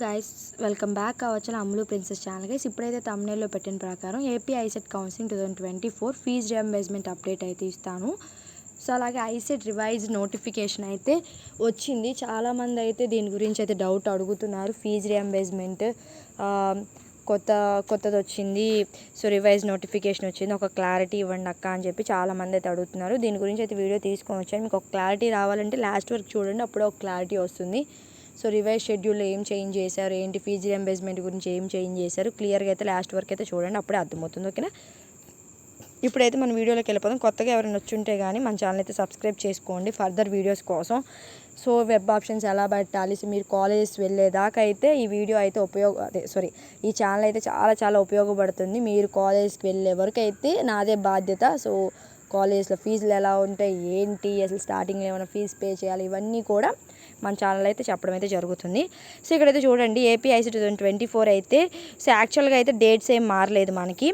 Guys, welcome back కావచ్చు అమ్ములు princess channel. Guys, ఇప్పుడైతే తమ్నేల్లో పెట్టిన ప్రకారం AP ICET counselling 2024 fee reimbursement update అయితే ఇస్తాను. సో అలాగే ఐసెట్ రివైజ్ నోటిఫికేషన్ అయితే వచ్చింది. చాలామంది అయితే దీని గురించి అయితే డౌట్ అడుగుతున్నారు. ఫీజ్ రియంబర్స్మెంట్ కొత్తది వచ్చింది, సో రివైజ్ నోటిఫికేషన్ వచ్చింది, ఒక క్లారిటీ ఇవ్వండి అక్క అని చెప్పి చాలామంది అయితే అడుగుతున్నారు. దీని గురించి అయితే వీడియో తీసుకొని వచ్చాను. మీకు ఒక క్లారిటీ రావాలంటే లాస్ట్ వరకు చూడండి, అప్పుడే ఒక క్లారిటీ వస్తుంది. సో రివైజ్ షెడ్యూల్లో ఏం చేంజ్ చేశారు, ఏంటి ఫీజు రియంబర్స్మెంట్ గురించి ఏం చేంజ్ చేశారు, క్లియర్గా అయితే లాస్ట్ వరకు అయితే చూడండి, అప్పుడే అర్థమవుతుంది. ఓకేనా? ఇప్పుడైతే మన వీడియోలోకి వెళ్ళిపోతాం. కొత్తగా ఎవరైనా వచ్చుంటే కానీ మన ఛానల్ అయితే సబ్స్క్రైబ్ చేసుకోండి ఫర్దర్ వీడియోస్ కోసం. సో వెబ్ ఆప్షన్స్ ఎలా పెట్టాలి, సో మీరు కాలేజెస్ వెళ్ళేదాకా అయితే ఈ వీడియో అయితే ఈ ఛానల్ అయితే చాలా ఉపయోగపడుతుంది. మీరు కాలేజ్కి వెళ్ళే వరకు అయితే నాదే బాధ్యత. సో కాలేజ్లో ఫీజులు ఎలా ఉంటాయి, ఏంటి, అసలు స్టార్టింగ్లో ఏమైనా ఫీజు పే చేయాలి, ఇవన్నీ కూడా మన ఛానల్ అయితే చెప్పడం అయితే జరుగుతుంది. సో ఇక్కడైతే చూడండి, ఏపీ ఐసెట్ 2024 అయితే సో యాక్చువల్గా అయితే డేట్స్ ఏం మారలేదు మనకి.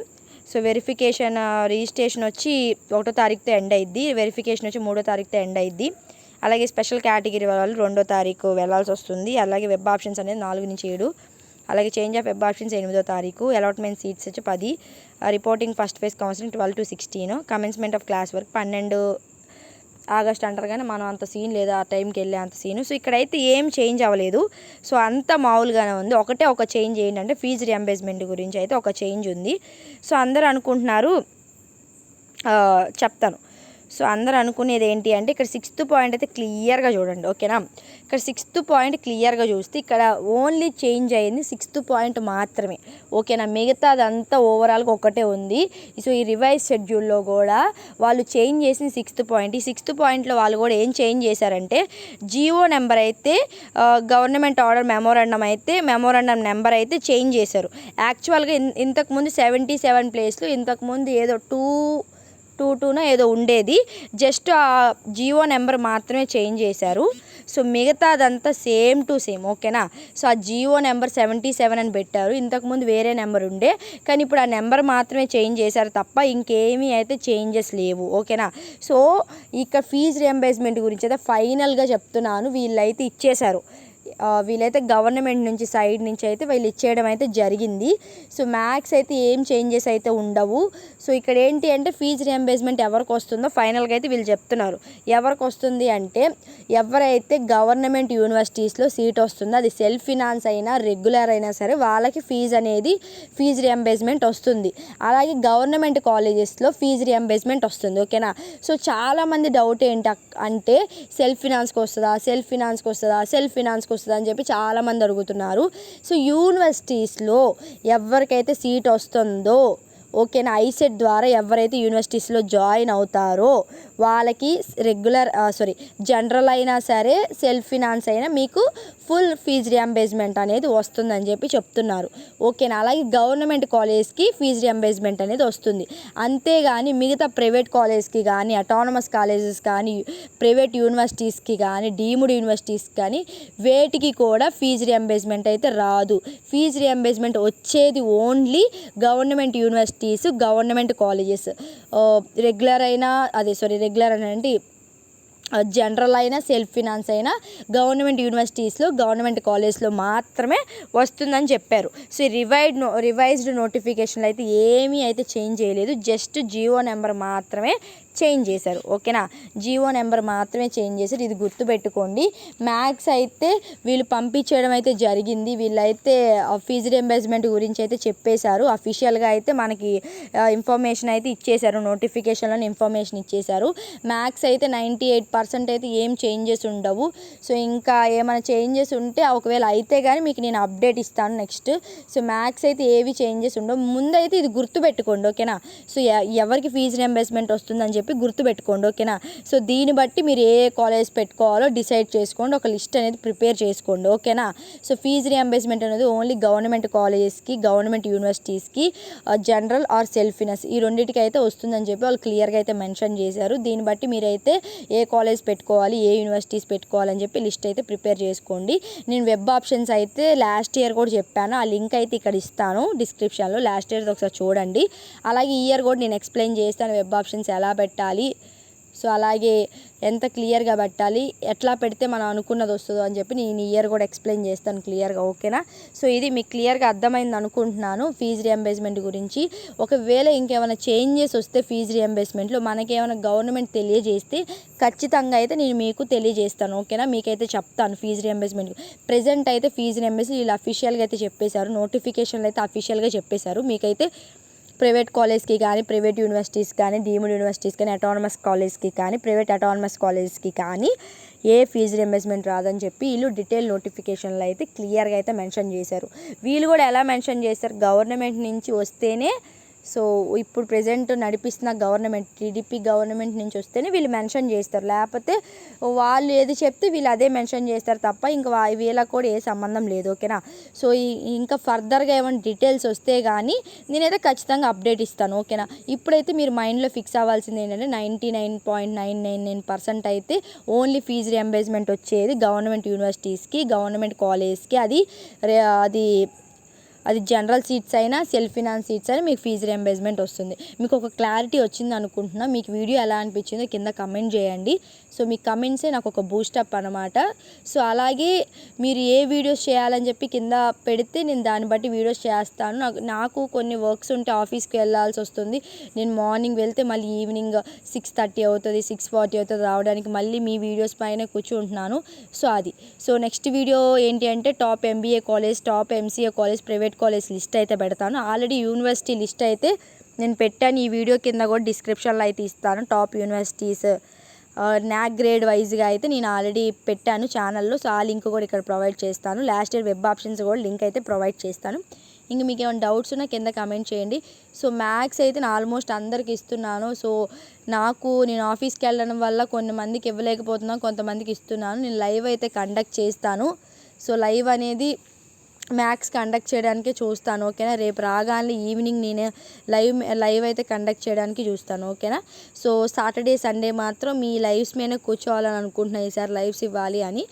సో వెరిఫికేషన్ రిజిస్ట్రేషన్ వచ్చి 1వ తారీఖుతో ఎండ్ అయ్యిద్ది, వెరిఫికేషన్ వచ్చి 3వ తారీఖుతో ఎండ్ అయ్యిద్ది. అలాగే స్పెషల్ కేటగిరీ వాళ్ళు 2వ తారీఖు వెళ్ళాల్సి వస్తుంది. అలాగే వెబ్ ఆప్షన్స్ అనేది 4 నుంచి 7, అలాగే చేంజ్ ఆఫ్ వెబ్ ఆప్షన్స్ 8వ తారీఖు, అలాట్మెంట్ సీట్స్ వచ్చి 10, reporting first phase counselling 12 to 16, commencement of class work 12 August అంటారు, కానీ మనం అంత సీన్ లేదా ఆ టైంకి వెళ్ళే అంత సీను. సో ఇక్కడైతే ఏం చేంజ్ అవ్వలేదు. సో అంత మామూలుగానే ఉంది. ఒక చేంజ్ ఏంటంటే ఫీజు రియంబర్స్మెంట్ గురించి అయితే ఒక చేంజ్ ఉంది. సో అందరూ అనుకుంటున్నారు, చెప్తాను. సో అందరూ అనుకునేది ఏంటి అంటే ఇక్కడ 6th పాయింట్ అయితే క్లియర్గా చూడండి. ఓకేనా? ఇక్కడ 6th పాయింట్ క్లియర్గా చూస్తే ఇక్కడ ఓన్లీ చేంజ్ అయ్యింది 6th పాయింట్ మాత్రమే. ఓకేనా? మిగతా అదంతా ఓవరాల్గా ఒకటే ఉంది. సో ఈ రివైజ్ షెడ్యూల్లో కూడా వాళ్ళు చేంజ్ చేసిన 6th పాయింట్, ఈ 6th పాయింట్లో వాళ్ళు కూడా ఏం చేంజ్ చేశారంటే జియో నెంబర్ అయితే గవర్నమెంట్ ఆర్డర్ మెమోరాండం నెంబర్ అయితే చేంజ్ చేశారు. యాక్చువల్గా ఇంతకుముందు 77 ప్లేస్లో ఇంతకుముందు ఏదో 222 ఏదో ఉండేది, జస్ట్ ఆ జియో నెంబర్ మాత్రమే చేంజ్ చేశారు. సో మిగతాదంతా సేమ్ టు సేమ్. ఓకేనా? సో ఆ జియో నెంబర్ 77 అని పెట్టారు. ఇంతకుముందు వేరే నెంబర్ ఉండే, కానీ ఇప్పుడు ఆ నెంబర్ మాత్రమే చేంజ్ చేశారు తప్ప ఇంకేమీ అయితే చేంజెస్ లేవు. ఓకేనా? సో ఇక ఫీజు రియంబర్స్మెంట్ గురించి అయితే ఫైనల్గా చెప్తున్నాను, వీళ్ళైతే ఇచ్చేశారు. వీళ్ళైతే గవర్నమెంట్ నుంచి సైడ్ నుంచి అయితే వీళ్ళు ఇచ్చేయడం అయితే జరిగింది. సో మ్యాథ్స్ అయితే ఏం చేంజెస్ అయితే ఉండవు. సో ఇక్కడ ఏంటి అంటే ఫీజు రియంబర్స్మెంట్ ఎవరికి వస్తుందో ఫైనల్గా అయితే వీళ్ళు చెప్తున్నారు. ఎవరికి వస్తుంది అంటే ఎవరైతే గవర్నమెంట్ యూనివర్సిటీస్లో సీట్ వస్తుందో, అది సెల్ఫ్ ఫినాన్స్ అయినా రెగ్యులర్ అయినా సరే, వాళ్ళకి ఫీజు రియంబర్స్మెంట్ వస్తుంది. అలాగే గవర్నమెంట్ కాలేజెస్లో ఫీజు రియంబర్స్మెంట్ వస్తుంది. ఓకేనా? సో చాలామంది డౌట్ ఏంటి అంటే సెల్ఫ్ ఫినాన్స్కి వస్తుందా అని చెప్పి చాలామంది అడుగుతున్నారు. సో యూనివర్సిటీస్లో ఎవరికైతే సీట్ వస్తుందో, ఓకేనా, ఐసెట్ ద్వారా ఎవరైతే యూనివర్సిటీస్లో జాయిన్ అవుతారో వాళ్ళకి జనరల్ అయినా సరే సెల్ఫ్ ఫినాన్స్ అయినా మీకు ఫుల్ ఫీజు రియంబర్స్మెంట్ అనేది వస్తుందని చెప్పి చెప్తున్నారు. ఓకేనా? అలాగే గవర్నమెంట్ కాలేజ్కి ఫీజు రియంబర్స్మెంట్ అనేది వస్తుంది. అంతేగాని మిగతా ప్రైవేట్ కాలేజ్కి కానీ, అటానమస్ కాలేజెస్ కానీ, ప్రైవేట్ యూనివర్సిటీస్కి కానీ, డీమ్డ్ యూనివర్సిటీస్కి కానీ వేటికి కూడా ఫీజు రియంబర్స్మెంట్ అయితే రాదు. ఫీజు రియంబర్స్మెంట్ వచ్చేది only government universities, government colleges. Regular అంటే జనరల్ అయినా సెల్ఫ్ ఫినాన్స్ అయినా గవర్నమెంట్ యూనివర్సిటీస్లో, గవర్నమెంట్ కాలేజ్లో మాత్రమే వస్తుందని చెప్పారు. సో రివైజ్డ్ నోటిఫికేషన్లు అయితే ఏమీ అయితే చేంజ్ చేయలేదు, జస్ట్ జియో నెంబర్ మాత్రమే చేంజ్ చేశారు. ఓకేనా? జియో నెంబర్ మాత్రమే చేంజ్ చేశారు, ఇది గుర్తుపెట్టుకోండి. మ్యాథ్స్ అయితే వీళ్ళు పంపించడం అయితే జరిగింది. వీళ్ళైతే ఫీజు రియంబర్స్మెంట్ గురించి అయితే చెప్పేశారు. అఫీషియల్గా అయితే మనకి ఇన్ఫర్మేషన్ అయితే ఇచ్చేశారు, నోటిఫికేషన్లో ఇన్ఫర్మేషన్ ఇచ్చేశారు. మ్యాథ్స్ అయితే 98% అయితే ఏం చేంజెస్ ఉండవు. సో ఇంకా ఏమైనా చేంజెస్ ఉంటే ఒకవేళ అయితే కానీ మీకు నేను అప్డేట్ ఇస్తాను నెక్స్ట్. సో మ్యాథ్స్ అయితే ఏవి చేంజెస్ ఉండవు. ముందైతే ఇది గుర్తుపెట్టుకోండి. ఓకేనా? సో ఎవరికి ఫీజు రియంబర్స్మెంట్ వస్తుందని చెప్పి గుర్తుపెట్టుకోండి. ఓకేనా? సో దీన్ని బట్టి మీరు ఏ కాలేజ్ పెట్టుకోవాలో డిసైడ్ చేసుకోండి, ఒక లిస్ట్ అనేది ప్రిపేర్ చేసుకోండి. ఓకేనా? సో ఫీజు రియంబర్స్మెంట్ అనేది ఓన్లీ గవర్నమెంట్ కాలేజెస్కి, గవర్నమెంట్ యూనివర్సిటీస్కి, జనరల్ ఆర్ సెల్ఫ్ ఫినాన్స్ ఈ రెండింటికి అయితే వస్తుందని చెప్పి వాళ్ళు క్లియర్గా అయితే మెన్షన్ చేశారు. దీన్ని బట్టి మీరైతే ఏ కాలేజ్ పెట్టుకోవాలి, ఏ యూనివర్సిటీస్ పెట్టుకోవాలని చెప్పి లిస్ట్ అయితే ప్రిపేర్ చేసుకోండి. నేను వెబ్ ఆప్షన్స్ అయితే లాస్ట్ ఇయర్ కూడా చెప్పాను, ఆ లింక్ అయితే ఇక్కడ ఇస్తాను డిస్క్రిప్షన్లో, లాస్ట్ ఇయర్ ఒకసారి చూడండి. అలాగే ఈ ఇయర్ కూడా నేను ఎక్స్ప్లెయిన్ చేస్తాను వెబ్ ఆప్షన్స్ ఎలా పెట్టాలి, సో అలాగే ఎంత క్లియర్గా పెట్టాలి, ఎట్లా పెడితే మనం అనుకున్నది వస్తుందో అని చెప్పి నేను ఇయర్ కూడా ఎక్స్ప్లెయిన్ చేస్తాను క్లియర్గా. ఓకేనా? సో ఇది మీకు క్లియర్గా అర్థమైంది అనుకుంటున్నాను ఫీజు రియంబర్స్మెంట్ గురించి. ఒకవేళ ఇంకేమైనా చేంజెస్ వస్తే ఫీజు రియంబర్స్మెంట్లో మనకేమైనా గవర్నమెంట్ తెలియజేస్తే ఖచ్చితంగా అయితే నేను మీకు తెలియజేస్తాను. ఓకేనా? మీకైతే చెప్తాను ఫీజు రియంబర్స్మెంట్. ప్రెజెంట్ అయితే ఫీజు రియంబర్స్ వీళ్ళు అఫీషియల్గా అయితే చెప్పేశారు, నోటిఫికేషన్లు అయితే అఫీషియల్గా చెప్పేశారు. మీకైతే ప్రైవేట్ కాలేజ్కి కానీ, ప్రైవేట్ యూనివర్సిటీస్ కానీ, డీమ్డ్ యూనివర్సిటీస్ కానీ, అటానమస్ కాలేజ్కి కానీ, ప్రైవేట్ అటానమస్ కాలేజ్కి కానీ ఏ ఫీజు రియంబర్స్మెంట్ రాదని చెప్పి వీళ్ళు డీటెయిల్ నోటిఫికేషన్లో అయితే క్లియర్గా అయితే మెన్షన్ చేశారు. వీళ్ళు కూడా ఎలా మెన్షన్ చేశారు, గవర్నమెంట్ నుంచి వస్తేనే, సో ఇప్పుడు ప్రెజెంట్ నడిపిస్తున్న గవర్నమెంట్ టీడీపీ గవర్నమెంట్ నుంచి వస్తేనే వీళ్ళు మెన్షన్ చేస్తారు, లేకపోతే వాళ్ళు ఏది చెప్తే వీళ్ళు అదే మెన్షన్ చేస్తారు తప్ప ఇంకా వీళ్ళకి కూడా ఏ సంబంధం లేదు. ఓకేనా? సో ఇంకా ఫర్దర్గా ఏమైనా డీటెయిల్స్ వస్తే కానీ నేనైతే ఖచ్చితంగా అప్డేట్ ఇస్తాను. ఓకేనా? ఇప్పుడైతే మీరు మైండ్లో ఫిక్స్ అవ్వాల్సింది ఏంటంటే 99.999% అయితే ఓన్లీ ఫీజు రియంబర్స్మెంట్ వచ్చేది గవర్నమెంట్ యూనివర్సిటీస్కి, గవర్నమెంట్ కాలేజ్కి. అది జనరల్ సీట్స్ అయినా, సెల్ఫ్ ఫినాన్స్ సీట్స్ అయినా మీకు ఫీజు రియంబర్స్మెంట్ వస్తుంది. మీకు ఒక క్లారిటీ వచ్చింది అనుకుంటున్నా. మీకు వీడియో ఎలా అనిపించిందో కింద కమెంట్ చేయండి. సో మీ కమెంట్సే నాకు ఒక బూస్టప్ అనమాట. సో అలాగే మీరు ఏ వీడియోస్ చేయాలని చెప్పి కింద పెడితే నేను దాన్ని బట్టి వీడియోస్ చేస్తాను. నాకు కొన్ని వర్క్స్ ఉంటే ఆఫీస్కి వెళ్ళాల్సి వస్తుంది. నేను మార్నింగ్ వెళ్తే మళ్ళీ ఈవినింగ్ 6:30 అవుతుంది, 6:40 అవుతుంది రావడానికి. మళ్ళీ మీ వీడియోస్ పైన కూర్చుంటున్నాను. సో నెక్స్ట్ వీడియో ఏంటి అంటే top MBA college, top MCA college, private college list అయితే పెడతాను. ఆల్రెడీ యూనివర్సిటీ లిస్ట్ అయితే నేను పెట్టాను. ఈ వీడియో కింద కూడా డిస్క్రిప్షన్లో అయితే ఇస్తాను. టాప్ యూనివర్సిటీస్ నాక్ గ్రేడ్ వైజ్గా అయితే నేను ఆల్రెడీ పెట్టాను ఛానల్లో. సో ఆ లింక్ కూడా ఇక్కడ ప్రొవైడ్ చేస్తాను. లాస్ట్ ఇయర్ వెబ్ ఆప్షన్స్ కూడా లింక్ అయితే ప్రొవైడ్ చేస్తాను. ఇంక మీకు ఏమైనా డౌట్స్ ఉన్నా కింద కమెంట్ చేయండి. సో మ్యాథ్స్ అయితే నేను ఆల్మోస్ట్ అందరికి ఇస్తున్నాను. సో నేను ఆఫీస్కి వెళ్ళడం వల్ల కొంతమందికి ఇవ్వలేకపోతున్నాను, కొంతమందికి ఇస్తున్నాను. నేను లైవ్ అయితే కండక్ట్ చేస్తాను. సో లైవ్ అనేది మ్యాథ్స్ కండక్ట్ చేయడానికే చూస్తాను. ఓకేనా? రేపు రాగానే ఈవినింగ్ నేను లైవ్ అయితే కండక్ట్ చేయడానికి చూస్తాను. ఓకేనా? సో సాటర్డే సండే మాత్రం మీ లైవ్స్ మీదనే కూర్చోవాలని అనుకుంటున్నాను ఈసారి లైవ్స్ ఇవ్వాలి అని.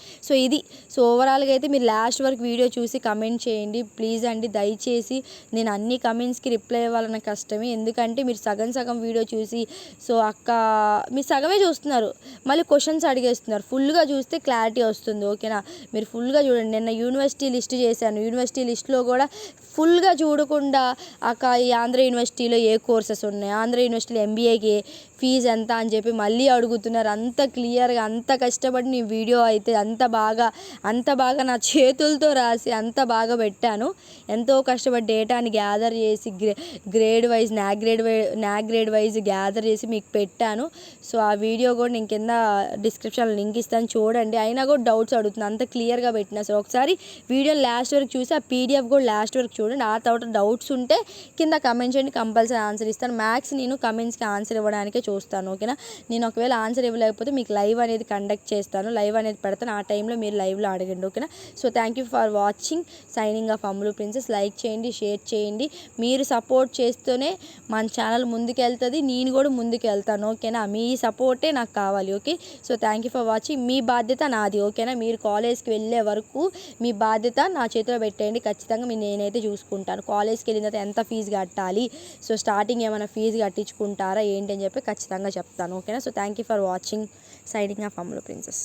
సో ఓవరాల్గా అయితే మీరు లాస్ట్ వరకు వీడియో చూసి కమెంట్ చేయండి ప్లీజ్ అండి. దయచేసి నేను అన్ని కమెంట్స్కి రిప్లై ఇవ్వాలన్న కష్టమే, ఎందుకంటే మీరు సగం వీడియో చూసి మీరు సగమే చూస్తున్నారు, మళ్ళీ క్వశ్చన్స్ అడిగేస్తున్నారు. ఫుల్గా చూస్తే క్లారిటీ వస్తుంది. ఓకేనా? మీరు ఫుల్గా చూడండి. నిన్న యూనివర్సిటీ లిస్ట్ చేశాను. యూనివర్సిటీ లిస్ట్లో కూడా ఫుల్గా చూడకుండా ఈ ఆంధ్ర యూనివర్సిటీలో ఏ కోర్సెస్ ఉన్నాయి, ఆంధ్ర యూనివర్సిటీలో MBAకి ఫీజు ఎంత అని చెప్పి మళ్ళీ అడుగుతున్నారు. అంత క్లియర్గా అంత కష్టపడి నీ వీడియో అయితే అంత బాగా నా చేతులతో రాసి అంత బాగా పెట్టాను. ఎంతో కష్టపడి డేటాని గ్యాదర్ చేసి గ్రేడ్ వైజ్ నాక్ గ్రేడ్ వైజ్ గ్యాదర్ చేసి మీకు పెట్టాను. సో ఆ వీడియో కూడా నేను కింద డిస్క్రిప్షన్లో లింక్ ఇస్తాను, చూడండి. అయినా కూడా డౌట్స్ అడుగుతున్నాను, అంత క్లియర్గా పెట్టినా. సో ఒకసారి వీడియో లాస్ట్ వరకు చూసి ఆ PDF కూడా లాస్ట్ వరకు చూడండి. ఆ తర్వాత డౌట్స్ ఉంటే కింద కమెంట్ చేయండి, కంపల్సరీ ఆన్సర్ ఇస్తాను. మ్యాథ్స్ నేను కమెంట్స్కి ఆన్సర్ ఇవ్వడానికే చూస్తాను. ఓకేనా? నేను ఒకవేళ ఆన్సర్ ఇవ్వలేకపోతే మీకు లైవ్ అనేది కండక్ట్ చేస్తాను, లైవ్ అనేది పెడతాను. ఆ టైంలో మీరు లైవ్లో అడగండి. ఓకేనా? So thank you for watching. Signing off Ammulu princess. Like చేయండి, షేర్ చేయండి. మీరు సపోర్ట్ చేస్తూనే మన ఛానల్ ముందుకెళ్తుంది, నేను కూడా ముందుకు వెళ్తాను. ఓకేనా? మీ సపోర్టే నాకు కావాలి. Okay? So thank you for watching. మీ బాధ్యత నాది. ఓకేనా? మీరు కాలేజ్కి వెళ్ళే వరకు మీ బాధ్యత నా చేతిలో పెట్టేయండి. ఖచ్చితంగా నేనైతే చూసుకుంటాను. కాలేజ్కి వెళ్ళిన తర్వాత ఎంత ఫీజు కట్టాలి, సో స్టార్టింగ్ ఏమైనా ఫీజు కట్టించుకుంటారా ఏంటి అని చెప్పి ఖచ్చితంగా చెప్తాను. ఓకేనా? So thank you for watching. Signing off Ammulu princess.